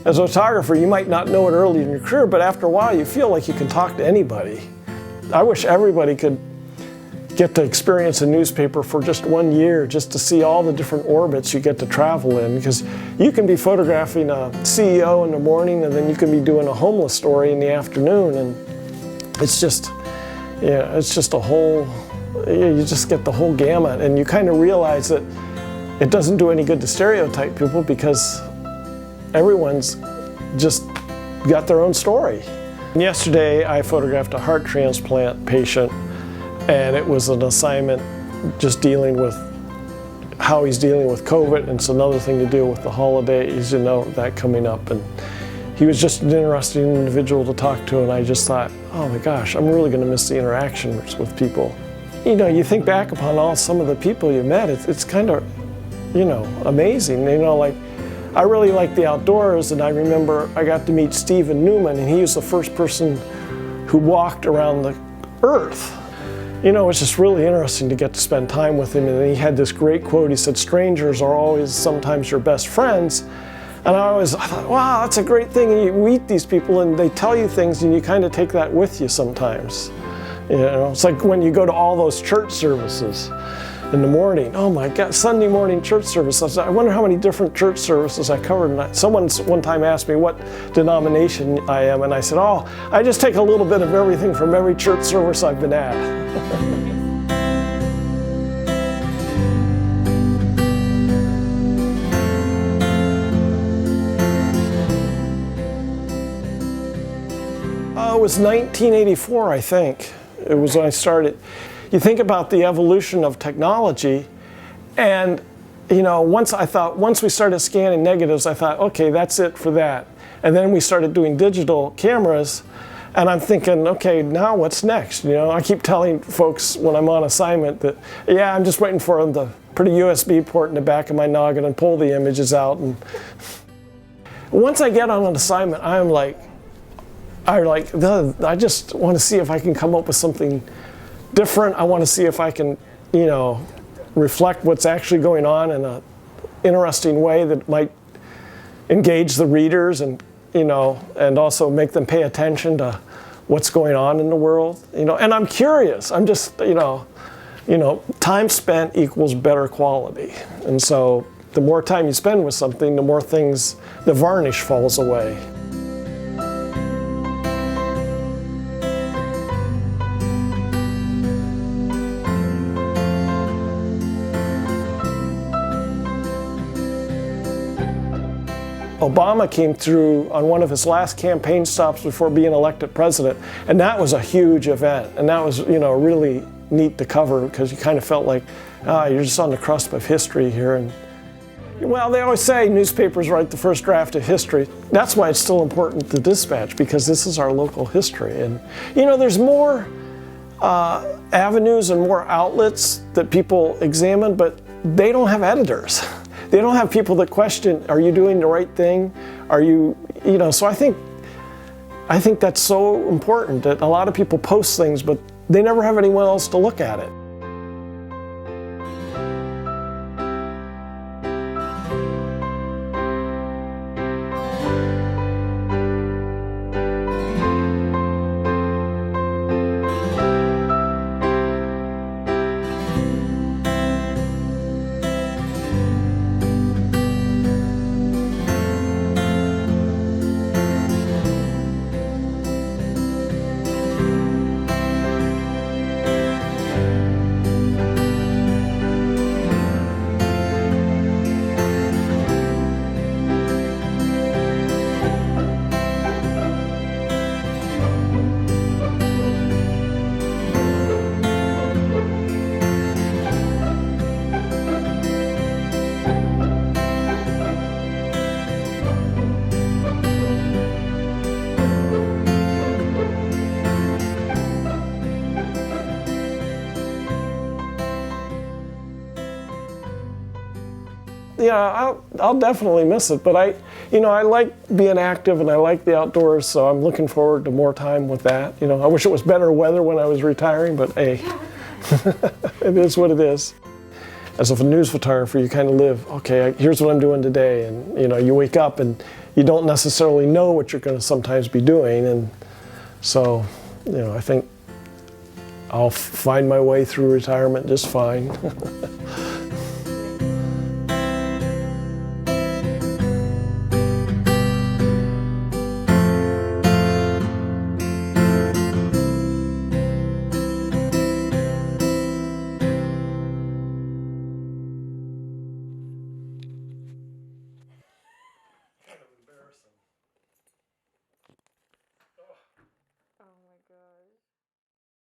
As a photographer, you might not know it early in your career, but after a while you feel like you can talk to anybody. I wish everybody could get to experience a newspaper for just 1 year, just to see all the different orbits you get to travel in, because you can be photographing a CEO in the morning and then you can be doing a homeless story in the afternoon, and it's just, yeah, it's just a whole, you just get the whole gamut, and you kind of realize that it doesn't do any good to stereotype people because everyone's just got their own story. Yesterday I photographed a heart transplant patient, and it was an assignment just dealing with how he's dealing with COVID, and it's another thing to deal with the holidays, you know, that coming up. And he was just an interesting individual to talk to, and I just thought, oh my gosh, I'm really going to miss the interactions with people. You know, you think back upon some of the people you met, it's kind of, you know, amazing. You know, like, I really like the outdoors, and I remember I got to meet Stephen Newman, and he was the first person who walked around the earth. You know, it's just really interesting to get to spend time with him, and he had this great quote. He said, strangers are always sometimes your best friends. And I thought, wow, that's a great thing. And you meet these people and they tell you things, and you kind of take that with you sometimes. You know, it's like when you go to all those church services in the morning. Oh my God, Sunday morning church service. I wonder how many different church services I covered. And someone one time asked me what denomination I am, and I said, oh, I just take a little bit of everything from every church service I've been at. It was 1984, I think. It was when I started. You think about the evolution of technology, and you know, once we started scanning negatives, I thought, okay, that's it for that. And then we started doing digital cameras, and I'm thinking, okay, now what's next? You know, I keep telling folks when I'm on assignment that, yeah, I'm just waiting for them to put a USB port in the back of my noggin and pull the images out. And once I get on an assignment, I just want to see if I can come up with something different. I want to see if I can, you know, reflect what's actually going on in an interesting way that might engage the readers, and, you know, and also make them pay attention to what's going on in the world. You know, and I'm curious. I'm just, you know, time spent equals better quality. And so the more time you spend with something, the more things, the varnish falls away. Obama came through on one of his last campaign stops before being elected president, and that was a huge event, and that was, you know, really neat to cover, because you kind of felt like, you're just on the cusp of history here. And well, they always say newspapers write the first draft of history. That's why it's still important to dispatch, because this is our local history. And you know, there's more avenues and more outlets that people examine, but they don't have editors. They don't have people that question, are you doing the right thing? Are you, you know, so I think that's so important, that a lot of people post things, but they never have anyone else to look at it. Yeah, I'll definitely miss it, but I like being active and I like the outdoors, so I'm looking forward to more time with that. You know, I wish it was better weather when I was retiring, but hey, it is what it is. as a news photographer, you kind of live, okay, here's what I'm doing today. And you know, you wake up and you don't necessarily know what you're going to sometimes be doing. And so, you know, I think I'll find my way through retirement just fine.